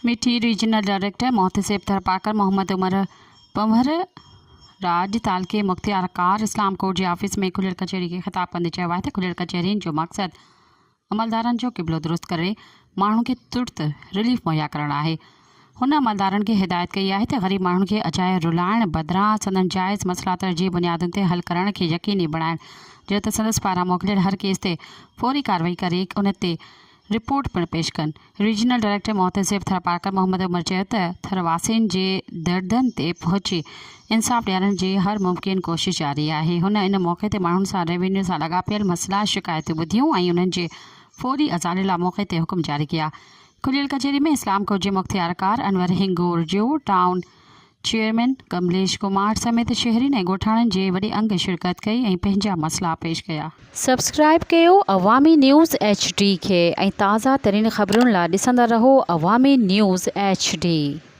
मिठी regional director Mohtasib Tharparkar Mohammad Umar Panwar राज तालके मुख्तियारकार इस्लाम court जे office में खुलियल कचहरी के ख़िताब कंदे चयो आहे त खुलियल कचहरियुनि जो मक़सदु अमलदारनि जो क़िबलो दुरुस्त करे माण्हुनि खे तुर्त रिलीफ मुहैया करणु आहे। हुन अमलदारनि खे हिदायत कई आहे त ग़रीब माण्हुनि खे अजायो रुलाइण बदिरां संदनि जाइज़ मसइला तरजीह बुनियादुनि ते हल करण खे यकीनी बणाइण जो त संदसि पारां मोकिलियल हर केस ते फौरी कार्रवाई करे उन ते रिपोर्ट पिणु पेश कनि। रीजनल डायरेक्टर मोहतसिब थरपाकर मोहम्मद उमर चयो त थरवासियुनि जे दर्दनि ते पहुची इंसाफ़ ॾियारण जी हर मुमकिन कोशिश जारी आहे। हुन इन मौक़े ते माण्हुनि सां रेवेन्यू सां लाॻापियल मसइला शिकायतूं ॿुधियूं ऐं उन्हनि जे फौरी अज़ाले लाइ मौक़े ते हुकुम जारी कया। खुलियल कचहरी में इस्लाम कोर्ट जे मुख्तियारकार अनवर हिंगोर जो टाउन चेयरमैन कमलेश कुमार समेत शहरीन ऐं ॻोठाणनि जे वॾे अंग शिरकत कई ऐं पंहिंजा मसइला पेश कया। सब्सक्राइब कयो अवामी न्यूज़ HD खे ऐं ताज़ा तरीन ख़बरुनि लाइ ॾिसंदा रहो अवामी न्यूज़ HD।